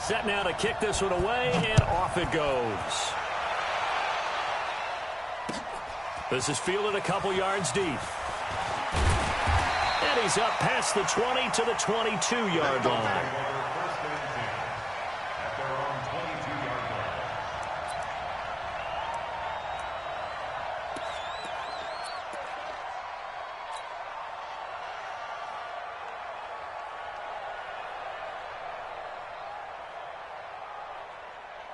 Set now to kick this one away, and off it goes. This is fielded a couple yards deep. And he's up past the 20 to the 22-yard line.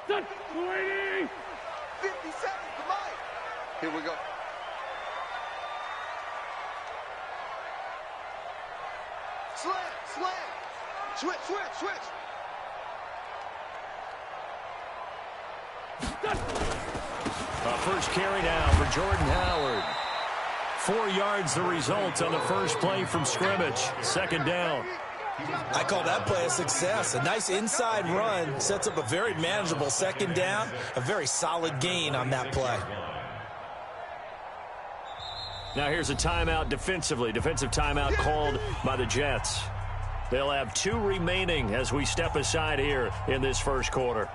Done. 50 seconds to Mike. Here we go. Slam. Switch. A first carry now for Jordan Howard. 4 yards the result on the first play from scrimmage. Second down. I call that play a success. A nice inside run sets up a very manageable second down. A very solid gain on that play. Now here's a timeout defensively. Defensive timeout called by the Jets. They'll have 2 remaining as we step aside here in this first quarter.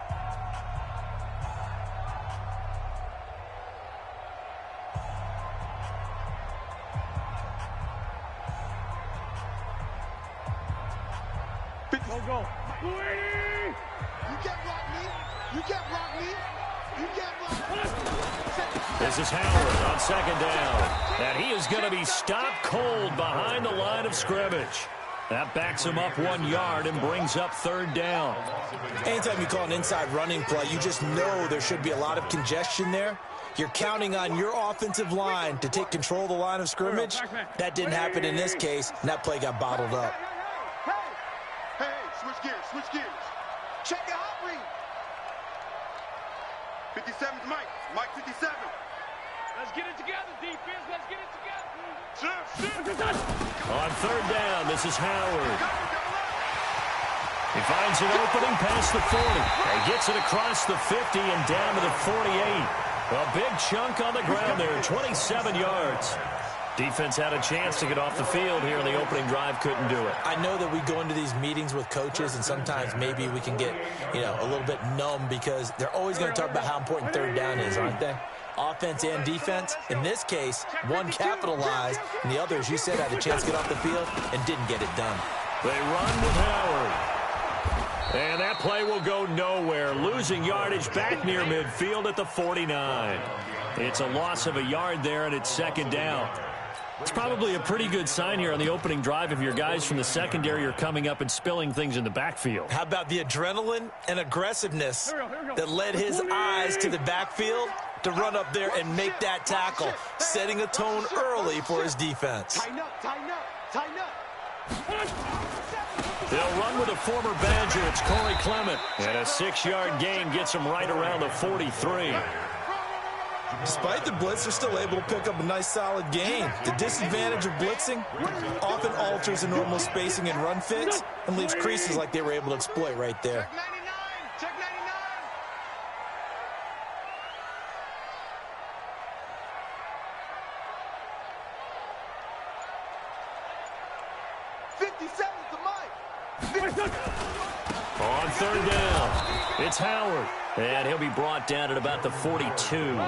Go. You can't block me. This is Howard on second down. And he is going to be stopped cold behind the line of scrimmage. That backs him up 1 yard and brings up third down. Anytime you call an inside running play, you just know there should be a lot of congestion there. You're counting on your offensive line to take control of the line of scrimmage. That didn't happen in this case, and that play got bottled up. Hey, switch gears. Check your hot read. 57's Mike. Mike 57. Let's get it together, defense. Let's get it together. On third down, this is Howard. He finds an opening past the 40. He gets it across the 50 and down to the 48. A big chunk on the ground there, 27 yards. Defense had a chance to get off the field here in the opening drive, couldn't do it. I know that we go into these meetings with coaches, and sometimes maybe we can get, a little bit numb because they're always going to talk about how important third down is, aren't they? Offense and defense. In this case, one capitalized, and the other, as you said, had a chance to get off the field and didn't get it done. They run with Howard. And that play will go nowhere. Losing yardage back near midfield at the 49. It's a loss of a yard there, and it's second down. It's probably a pretty good sign here on the opening drive if your guys from the secondary are coming up and spilling things in the backfield. How about the adrenaline and aggressiveness that led his eyes to the backfield to run up there and make that tackle, setting a tone early for his defense. Tighten up. They'll run with a former Badger. It's Corey Clement. And a 6-yard gain gets him right around the 43. Despite the blitz, they're still able to pick up a nice solid gain. The disadvantage of blitzing often alters the normal spacing and run fits and leaves creases like they were able to exploit right there. Check 57 to Mike. On third down, it's Howard. And he'll be brought down at about the 42.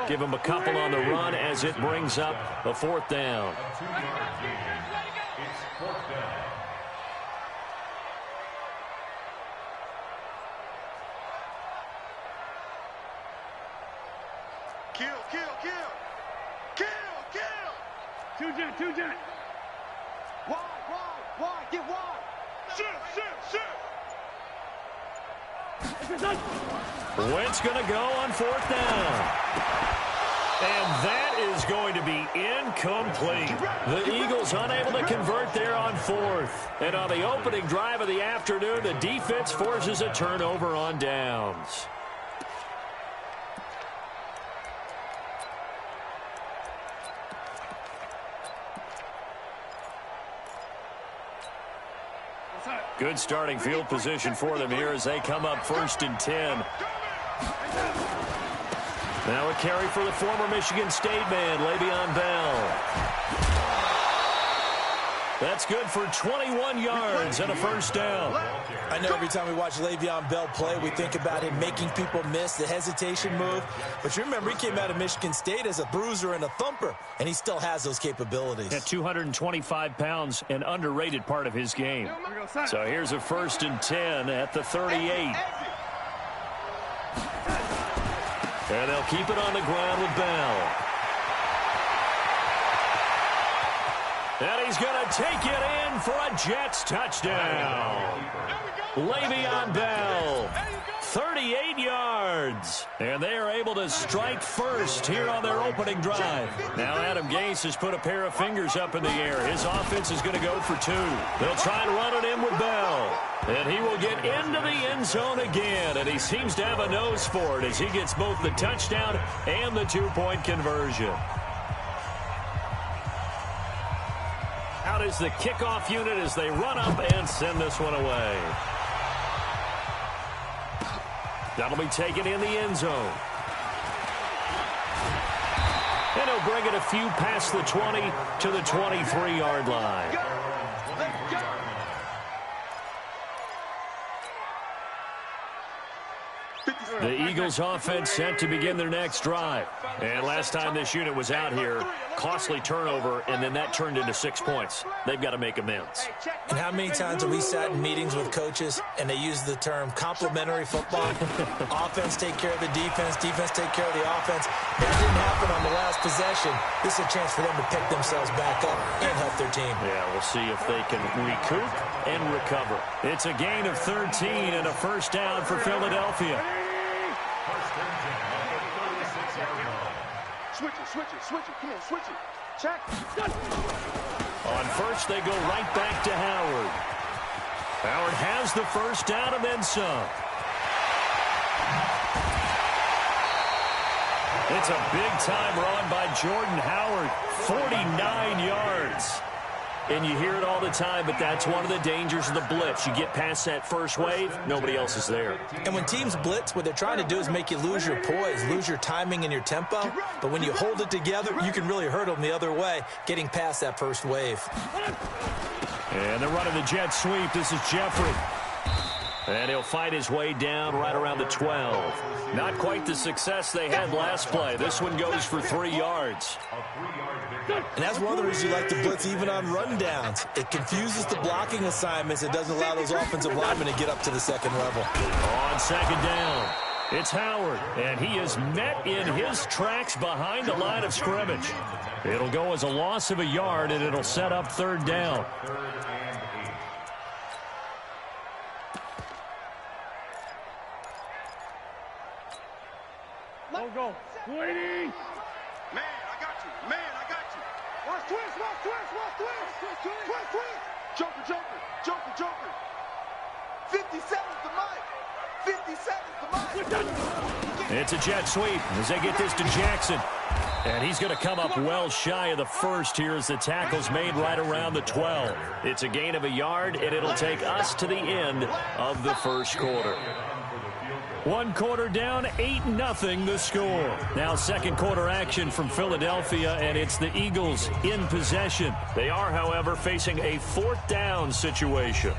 Give him a couple on the run as it brings up a fourth down. Kill. Two jet. Wide, get wide. Shoot. Wentz going to go on fourth down. And that is going to be incomplete. The Eagles unable to convert there on fourth. And on the opening drive of the afternoon, the defense forces a turnover on downs. Good starting field position for them here as they come up 1st and 10. Now a carry for the former Michigan State man, Le'Veon Bell. That's good for 21 yards and a first down. I know every time we watch Le'Veon Bell play, we think about him making people miss, the hesitation move. But you remember, he came out of Michigan State as a bruiser and a thumper, and he still has those capabilities. At 225 pounds, an underrated part of his game. So here's a 1st and 10 at the 38. And they'll keep it on the ground with Bell. And he's going to take it in for a Jets touchdown. Le'Veon Bell, 38 yards. And they are able to strike first here on their opening drive. Now Adam Gase has put a pair of fingers up in the air. His offense is going to go for 2. They'll try and run it in with Bell. And he will get into the end zone again. And he seems to have a nose for it as he gets both the touchdown and the 2-point conversion. Out is the kickoff unit as they run up and send this one away. That'll be taken in the end zone. And he'll bring it a few past the 20 to the 23-yard line. The Eagles offense set to begin their next drive. And last time this unit was out here, costly turnover, and then that turned into 6 points. They've got to make amends. And how many times have we sat in meetings with coaches and they use the term complementary football? Offense take care of the defense, defense take care of the offense. That didn't happen on the last possession. This is a chance for them to pick themselves back up and help their team. Yeah, we'll see if they can recoup and recover. It's a gain of 13 and a first down for Philadelphia. Switch it. Come on, switch it. Check. On first, they go right back to Howard. Howard has the first down and then some. It's a big-time run by Jordan Howard, 49 yards. And you hear it all the time, but that's one of the dangers of the blitz. You get past that first wave, nobody else is there. And when teams blitz, what they're trying to do is make you lose your poise, lose your timing and your tempo. But when you hold it together, you can really hurt them the other way, getting past that first wave. And they're running the jet sweep. This is Jeffrey. And he'll fight his way down right around the 12. Not quite the success they had last play. This one goes for 3 yards. And that's one of the reasons you like to blitz even on rundowns. It confuses the blocking assignments. It doesn't allow those offensive linemen to get up to the second level. On second down, it's Howard, and he is met in his tracks behind the line of scrimmage. It'll go as a loss of a yard, and it'll set up third down. Go. Waiting. Man, I got you. Watch twist. Joker. 57's the mic. 57's the mic. It's a jet sweep as they get this to Jackson. And he's going to come up well shy of the first here as the tackle's made right around the 12. It's a gain of a yard, and it'll take us to the end of the first quarter. 1 quarter down, 8-0 the score. Now second quarter action from Philadelphia, and it's the Eagles in possession. They are, however, facing a 4th down situation.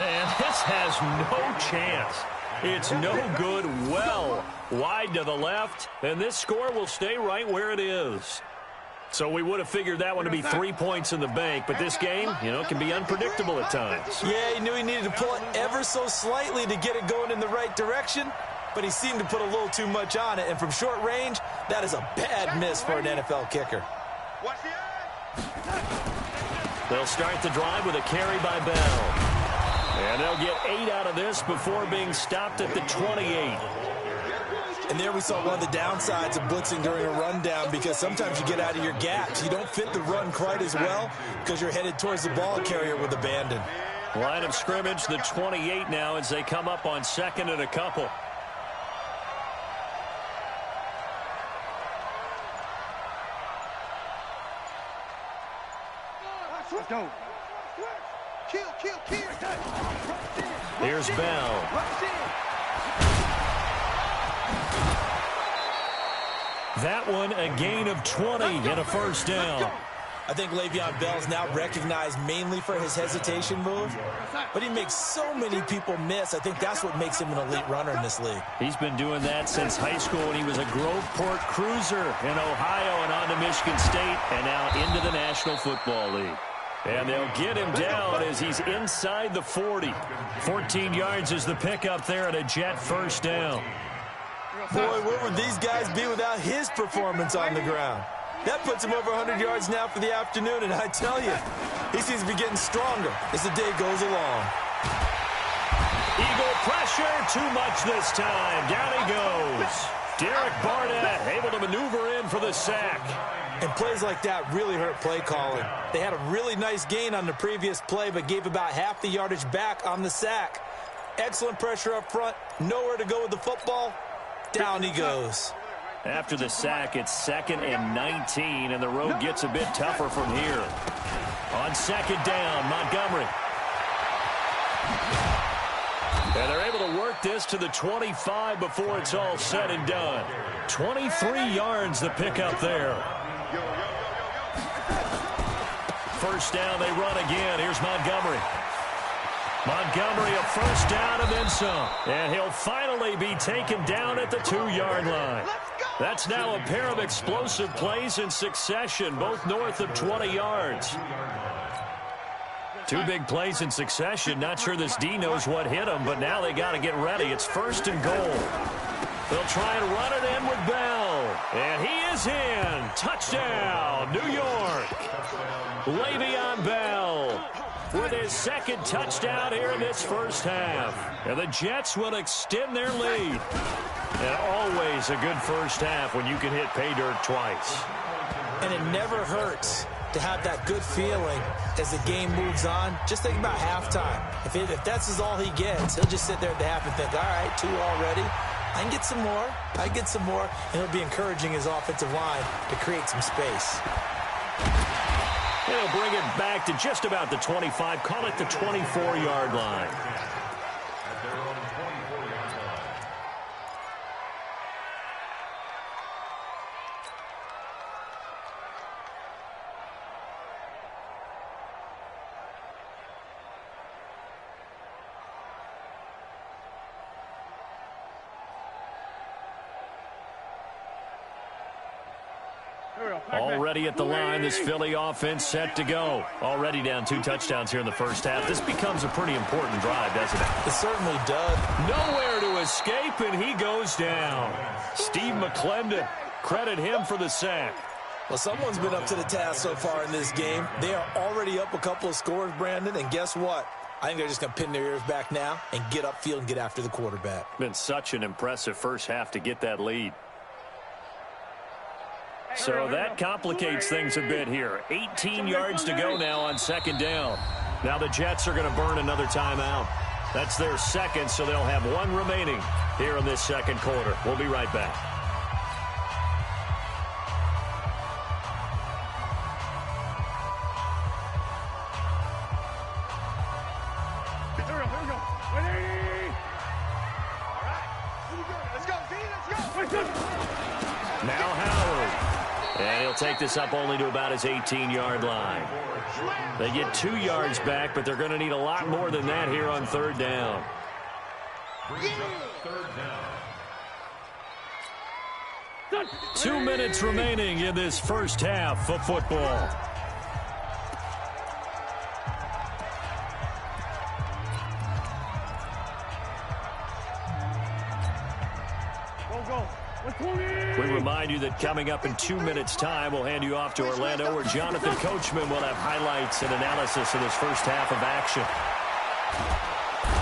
And this has no chance. It's no good, well wide to the left, and this score will stay right where it is. So we would have figured that one to be 3 points in the bank, but this game, can be unpredictable at times. Yeah, he knew he needed to pull it ever so slightly to get it going in the right direction, but he seemed to put a little too much on it, and from short range, that is a bad miss for an NFL kicker. Watch the eye. They'll start the drive with a carry by Bell. And they'll get 8 out of this before being stopped at the 28. And there we saw one of the downsides of blitzing during a rundown, because sometimes you get out of your gaps. You don't fit the run quite as well because you're headed towards the ball carrier with abandon. Line of scrimmage, the 28 now as they come up on second and a couple. Let's go. Here's Bell. That one a gain of 20 and a first down. I think Le'Veon Bell's now recognized mainly for his hesitation move, but he makes so many people miss. I think that's what makes him an elite runner in this league. He's been doing that since high school when he was a Groveport Cruiser in Ohio and on to Michigan State and now into the National Football League. And they'll get him down as he's inside the 40. 14 yards is the pickup there and a Jet first down. Boy, where would these guys be without his performance on the ground? That puts him over 100 yards now for the afternoon, and I tell you, he seems to be getting stronger as the day goes along. Eagle pressure, too much this time. Down he goes. Derek Barnett able to maneuver in for the sack. And plays like that really hurt play calling. They had a really nice gain on the previous play, but gave about half the yardage back on the sack. Excellent pressure up front. Nowhere to go with the football. Down he goes. After the sack, it's 2nd and 19, and the road gets a bit tougher from here. On 2nd down, Montgomery. And they're able to work this to the 25 before it's all said and done. 23 yards the pickup there. First down, they run again. Here's Montgomery. Montgomery, a first down and then some. And he'll finally be taken down at the 2-yard line. That's now a pair of explosive plays in succession, both north of 20 yards. 2 big plays in succession. Not sure this D knows what hit him, but now they got to get ready. It's 1st and goal. They'll try and run it in with Bell. And he is in. Touchdown, New York. Le'Veon Bell with his 2nd touchdown here in this first half. And the Jets will extend their lead. And always a good first half when you can hit pay dirt twice. And it never hurts to have that good feeling as the game moves on. Just think about halftime. If that's all he gets, he'll just sit there at the half and think, all right, 2 already. I can get some more. I can get some more. And he'll be encouraging his offensive line to create some space. He'll bring it back to just about the 25. Call it the 24-yard line. Already at the line, this Philly offense set to go. Already down 2 touchdowns here in the first half. This becomes a pretty important drive, doesn't it? It certainly does. Nowhere to escape, and he goes down. Steve McClendon, credit him for the sack. Well, someone's been up to the task so far in this game. They are already up a couple of scores, Brandon, and guess what? I think they're just going to pin their ears back now and get upfield and get after the quarterback. Been such an impressive first half to get that lead. So that complicates things a bit here. 18 yards to go now on 2nd down. Now the Jets are going to burn another timeout. That's their 2nd, so they'll have 1 remaining here in this 2nd quarter. We'll be right back. Now Howard. And he'll take this up only to about his 18-yard line. They get 2 yards back, but they're going to need a lot more than that here on 3rd down. 2 minutes remaining in this first half of football. We remind you that coming up in 2 minutes' time, we'll hand you off to Orlando, where Jonathan Coachman will have highlights and analysis of this first half of action.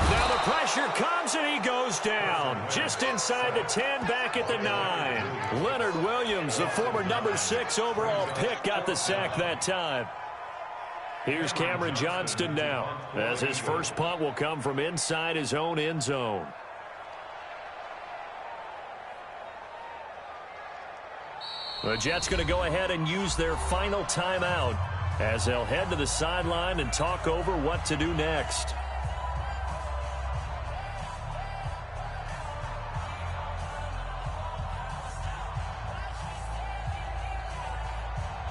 Now the pressure comes, and he goes down. Just inside the 10, back at the 9. Leonard Williams, the former number 6 overall pick, got the sack that time. Here's Cameron Johnston now, as his first punt will come from inside his own end zone. The Jets going to go ahead and use their final timeout. as they'll head to the sideline and talk over what to do next.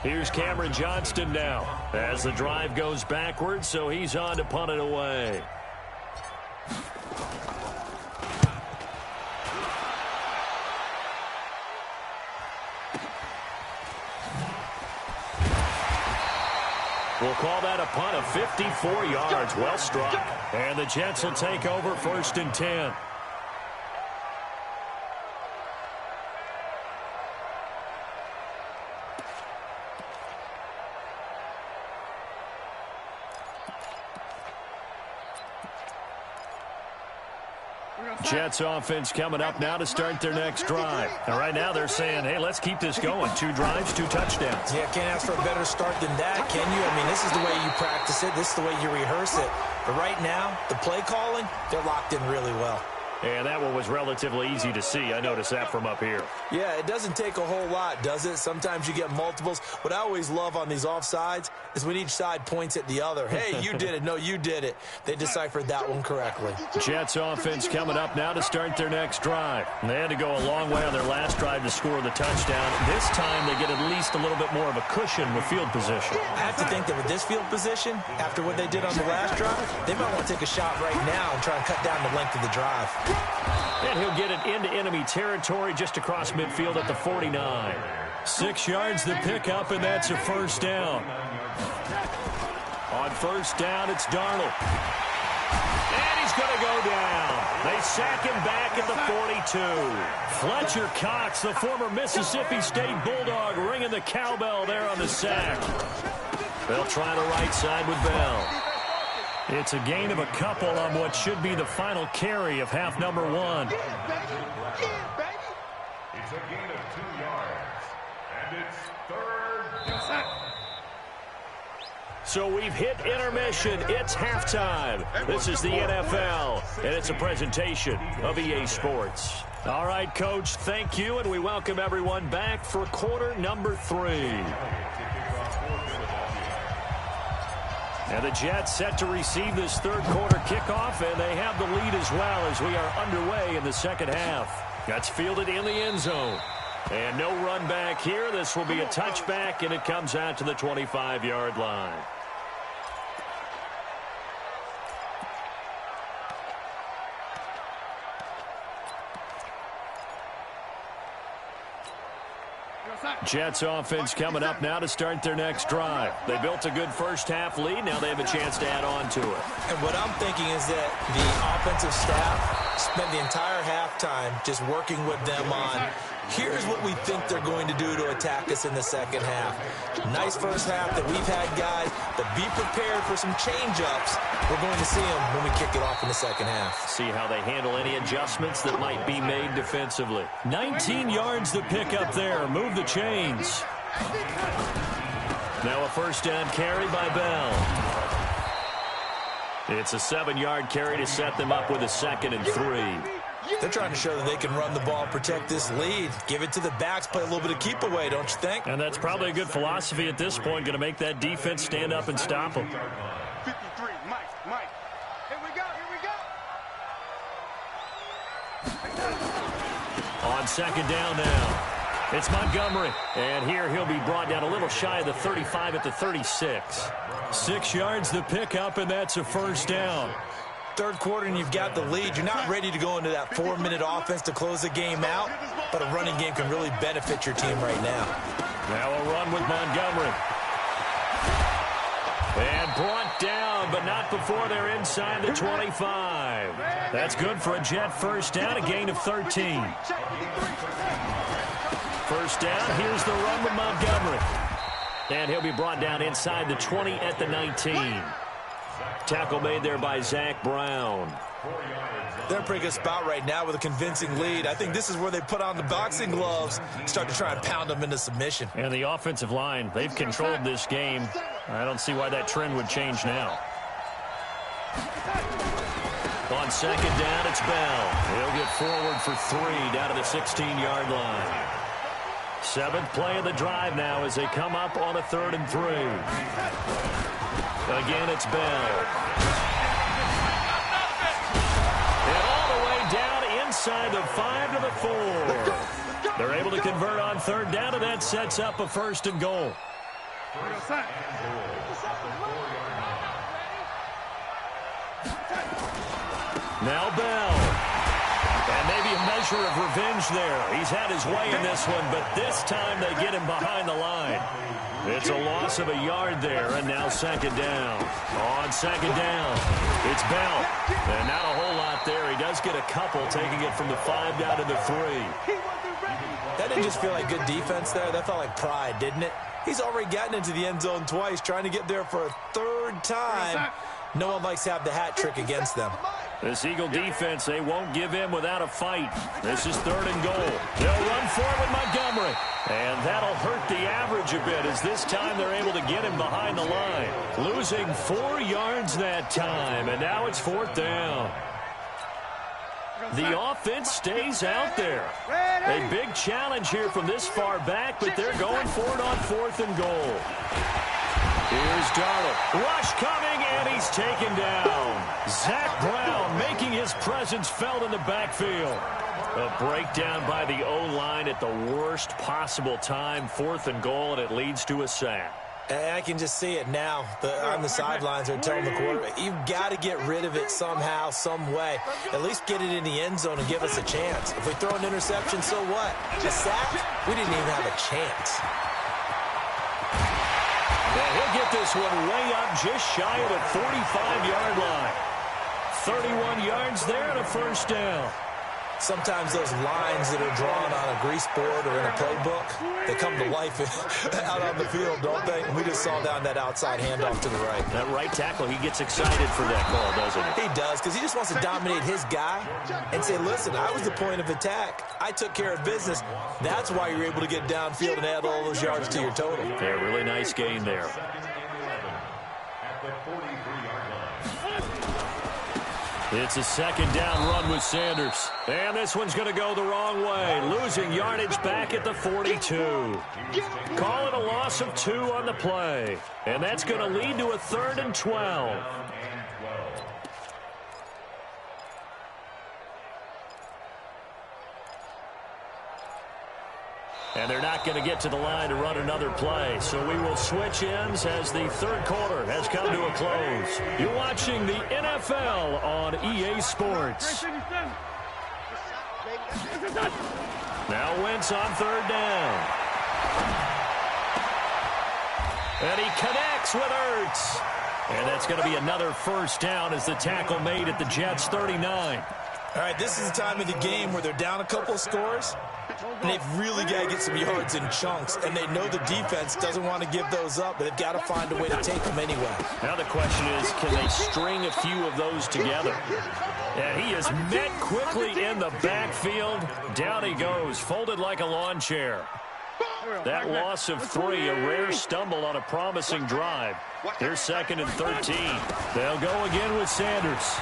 Here's Cameron Johnston now as the drive goes backwards, so he's on to punt it away. We'll call that a punt of 54 yards. Well struck. And the Jets will take over 1st and 10. Jets offense coming up now to start their next drive. And right now they're saying, hey, let's keep this going. 2 drives, 2 touchdowns. Yeah, can't ask for a better start than that, can you? I mean, this is the way you practice it. This is the way you rehearse it. But right now, the play calling, they're locked in really well. And that one was relatively easy to see. I noticed that from up here. Yeah, it doesn't take a whole lot, does it? Sometimes you get multiples. What I always love on these offsides is when each side points at the other. Hey, you did it. No, you did it. They deciphered that one correctly. Jets offense coming up now to start their next drive. They had to go a long way on their last drive to score the touchdown. This time they get at least a little bit more of a cushion with field position. I have to think that with this field position, after what they did on the last drive, they might want to take a shot right now and try and cut down the length of the drive. And he'll get it into enemy territory just across midfield at the 49. 6 yards the pickup, and that's a 1st down. On 1st down, it's Darnold. And he's going to go down. They sack him back at the 42. Fletcher Cox, the former Mississippi State Bulldog, ringing the cowbell there on the sack. They'll try the right side with Bell. It's a gain of a couple on what should be the final carry of half number 1. It's a gain of 2 yards, and it's 3rd down. So we've hit intermission. It's halftime. This is the NFL, and it's a presentation of EA Sports. All right, Coach, thank you, and we welcome everyone back for quarter number 3. And the Jets set to receive this 3rd quarter kickoff, and they have the lead as well as we are underway in the 2nd half. That's fielded in the end zone. And no run back here. This will be a touchback, and it comes out to the 25-yard line. Jets offense coming up now to start their next drive. They built a good first half lead. Now they have a chance to add on to it. And what I'm thinking is that the offensive staff spent the entire halftime just working with them on, here's what we think they're going to do to attack us in the 2nd half. Nice first half that we've had, guys, but be prepared for some change-ups. We're going to see them when we kick it off in the 2nd half. See how they handle any adjustments that might be made defensively. 19 yards to pick up there. Move the chains. Now a 1st down carry by Bell. It's a 7-yard carry to set them up with a 2nd and 3. They're trying to show that they can run the ball, protect this lead, give it to the backs, play a little bit of keep away, don't you think? And that's probably a good philosophy at this point, going to make that defense stand up and stop them. 53, Mike. Here we go. On 2nd down now. It's Montgomery. And here he'll be brought down a little shy of the 35 at the 36. 6 yards the pickup, and that's a 1st down. 3rd quarter and you've got the lead. You're not ready to go into that 4-minute offense to close the game out, but a running game can really benefit your team right now. Now a run with Montgomery. And brought down, but not before they're inside the 25. That's good for a Jet 1st down, a gain of 13. 1st down, here's the run with Montgomery. And he'll be brought down inside the 20 at the 19. Tackle made there by Zach Brown. They're in a pretty good spot right now with a convincing lead. I think this is where they put on the boxing gloves, start to try and pound them into submission. And the offensive line, they've controlled this game. I don't see why that trend would change now. On 2nd down, it's Bell. He'll get forward for 3 down to the 16-yard line. Seventh play of the drive now as they come up on a 3rd and 3. Again, it's Bell. And all the way down inside the 5 to the 4. They're able to convert on 3rd down, and that sets up a 1st and goal. Now Bell. And maybe a measure of revenge there. He's had his way in this one, but this time they get him behind the line. It's a loss of a yard there, and now 2nd down. On 2nd down, it's Bell. And not a whole lot there. He does get a couple, taking it from the 5 down to the 3. That didn't just feel like good defense there. That felt like pride, didn't it? He's already gotten into the end zone twice, trying to get there for a 3rd time. No one likes to have the hat trick against them. This Eagle defense, they won't give in without a fight. This is 3rd and goal. They'll run forward with Montgomery. And that'll hurt the average a bit as this time they're able to get him behind the line. Losing 4 yards that time, and now it's 4th down. The offense stays out there. A big challenge here from this far back, but they're going for it on 4th and goal. Here's Darnold. Rush coming, and he's taken down. Zach Brown making his presence felt in the backfield. A breakdown by the O-line at the worst possible time. 4th and goal, and it leads to a sack. I can just see it now. On the sidelines, they're telling the quarterback, you've got to get rid of it somehow, some way. At least get it in the end zone and give us a chance. If we throw an interception, so what? A sack? We didn't even have a chance. And he'll get this one way up just shy of the 45-yard line. 31 yards there and a 1st down. Sometimes those lines that are drawn on a grease board or in a playbook, they come to life out on the field, don't they? We just saw down that outside handoff to the right. That right tackle, he gets excited for that call, doesn't he? He does, because he just wants to dominate his guy and say, listen, I was the point of attack. I took care of business. That's why you're able to get downfield and add all those yards to your total. Yeah, really nice gain there. It's a 2nd down run with Sanders. And this one's going to go the wrong way. Losing yardage back at the 42. Call it a loss of 2 on the play. And that's going to lead to a 3rd and 12. And they're not going to get to the line to run another play. So we will switch ends as the 3rd quarter has come to a close. You're watching the NFL on EA Sports. Now Wentz on 3rd down. And he connects with Ertz. And that's going to be another 1st down as the tackle made at the Jets' 39. All right, this is the time of the game where they're down a couple of scores, and they've really got to get some yards in chunks, and they know the defense doesn't want to give those up, but they've got to find a way to take them anyway. Now the question is, can they string a few of those together? And he is met quickly in the backfield. Down he goes, folded like a lawn chair. That loss of 3, a rare stumble on a promising drive. They're 2nd and 13. They'll go again with Sanders.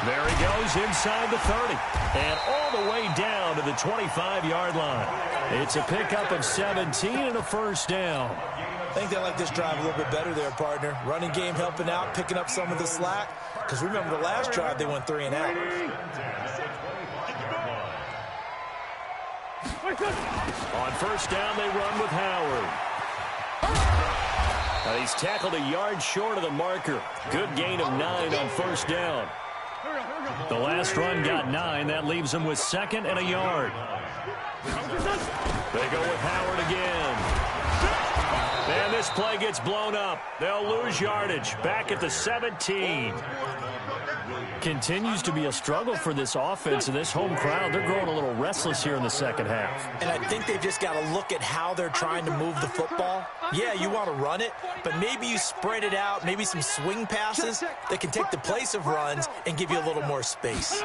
There he goes inside the 30. And all the way down to the 25-yard line. It's a pickup of 17 and a 1st down. I think they like this drive a little bit better there, partner. Running game helping out, picking up some of the slack. Because remember the last drive, they went 3 and out. On 1st down, they run with Howard. He's tackled a yard short of the marker. Good gain of 9 on 1st down. The last run got 9. That leaves them with 2nd and a yard. They go with Howard again. And this play gets blown up. They'll lose yardage. Back at the 17. Continues to be a struggle for this offense and this home crowd. They're growing a little restless here in the 2nd half. And I think they've just got to look at how they're trying to move the football. Yeah, you want to run it, but maybe you spread it out, maybe some swing passes that can take the place of runs and give you a little more space.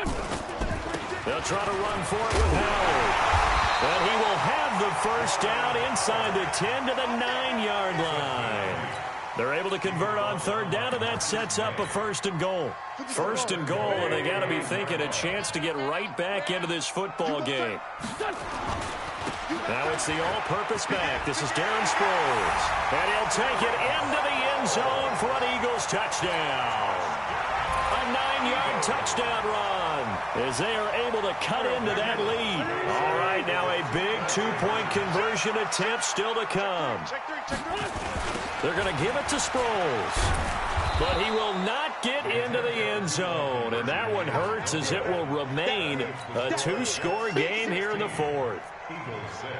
They'll try to run for it with Howard. But he will have the 1st down inside the 10 to the 9-yard line. They're able to convert on 3rd down, and that sets up a 1st and goal. 1st and goal, and they got to be thinking a chance to get right back into this football game. Now it's the all-purpose back. This is Darren Sproles. And he'll take it into the end zone for an Eagles touchdown. A 9-yard touchdown run as they are able to cut into that lead. All right, now a big two-point conversion attempt still to come. They're going to give it to Sproles. But he will not get into the end zone. And that one hurts as it will remain a two-score game here in the fourth. Eagles 6.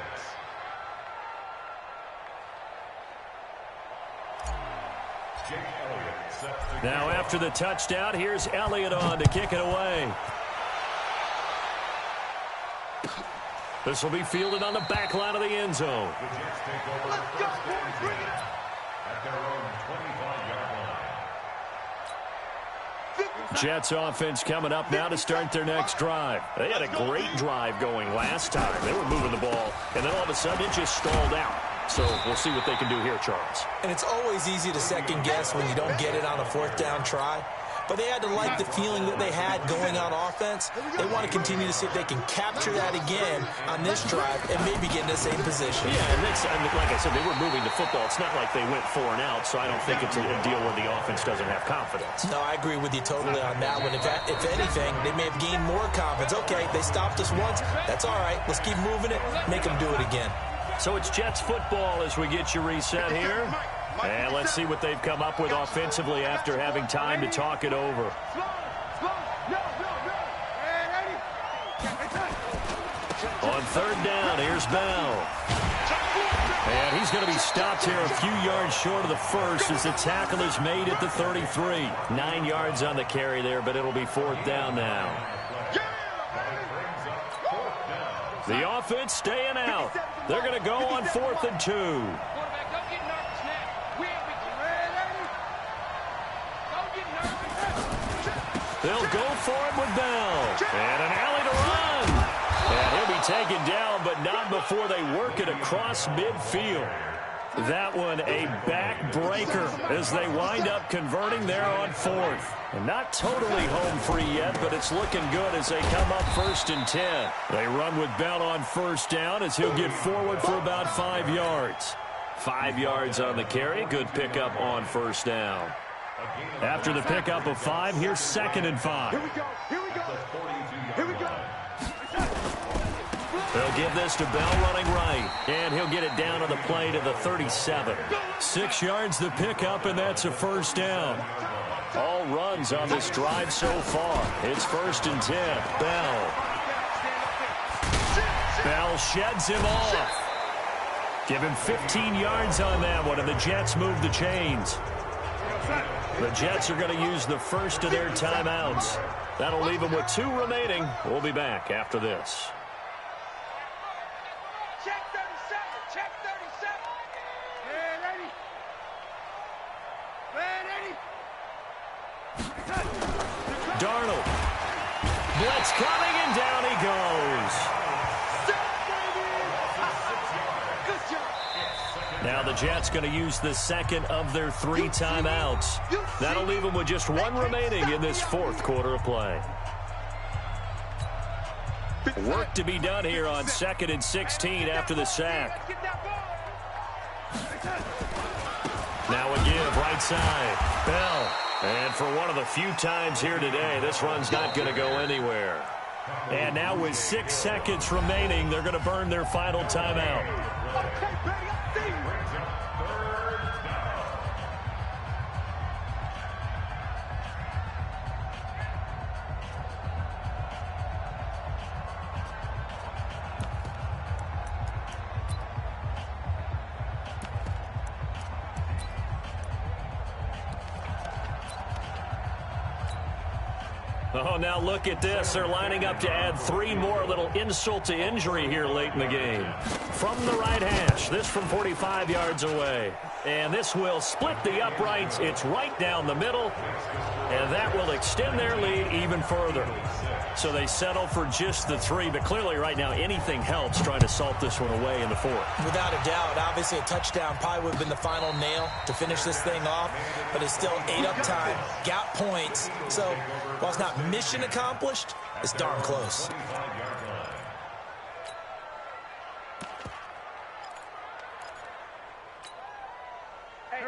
Now after the touchdown, here's Elliott on to kick it away. This will be fielded on the back line of the end zone. The Jets take over first and 10 at their own 25-yard line. Jets offense coming up now to start their next drive. They had a great drive going last time. They were moving the ball, and then all of a sudden it just stalled out. So we'll see what they can do here, Charles. And it's always easy to second guess when you don't get it on a fourth down try. But they had to like the feeling that they had going on offense. They want to continue to see if they can capture that again on this drive and maybe get in the same position. Yeah, and like I said, they were moving the football. It's not like they went 4 and out, so I don't think it's a deal where the offense doesn't have confidence. No, I agree with you totally on that one. If anything, they may have gained more confidence. Okay, they stopped us once. That's all right. Let's keep moving it. Make them do it again. So it's Jets football as we get you reset here. And let's see what they've come up with offensively after having time to talk it over. On third down, here's Bell. And he's going to be stopped here a few yards short of the first as the tackle is made at the 33. 9 yards on the carry there, but it'll be fourth down now. The offense staying out. They're going to go on 4th and 2. They'll go for it with Bell. And an alley to run. And he'll be taken down, but not before they work it across midfield. That one a backbreaker as they wind up converting there on 4th. And not totally home free yet, but it's looking good as they come up 1st and 10. They run with Bell on first down as he'll get forward for about 5 yards. 5 yards on the carry. Good pickup on first down. After the pickup of 5, here's 2nd and 5. Here we go. Here we go. Here we go. They'll give this to Bell running right. And he'll get it down on the play to the 37. 6 yards the pickup, and that's a first down. All runs on this drive so far. It's 1st and 10. Bell. Bell sheds him off. Give him 15 yards on that one, and the Jets move the chains. The Jets are going to use the first of their timeouts. That'll leave them with 2 remaining. We'll be back after this. Check 37. Check 37. Man, ready. Darnold. Blitz coming, and down he goes. Now the Jets going to use the second of their 3 timeouts. That'll leave them with just 1 remaining in this 4th quarter of play. Work to be done here on 2nd and 16 after the sack. Now a give right side. Bell. And for one of the few times here today, this run's not going to go anywhere. And now with 6 seconds remaining, they're going to burn their final timeout. Oh, now look at this. They're lining up to add 3 more. Little insult to injury here late in the game. From the right hash, this from 45 yards away. And this will split the uprights. It's right down the middle. And that will extend their lead even further. So they settle for just the 3. But clearly right now anything helps trying to salt this one away in the 4th. Without a doubt, obviously a touchdown probably would have been the final nail to finish this thing off. But it's still 8 up time, got points. So while it's not mission accomplished, it's darn close.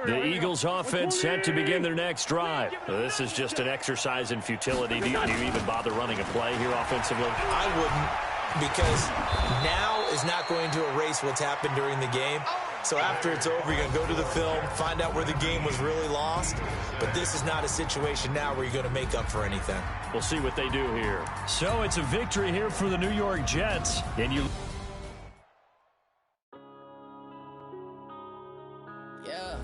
The Eagles offense set to begin their next drive. This is just an exercise in futility. Do you even bother running a play here offensively? I wouldn't, because now is not going to erase what's happened during the game. So after it's over, you're going to go to the film, find out where the game was really lost. But this is not a situation now where you're going to make up for anything. We'll see what they do here. So it's a victory here for the New York Jets. And you... Yeah.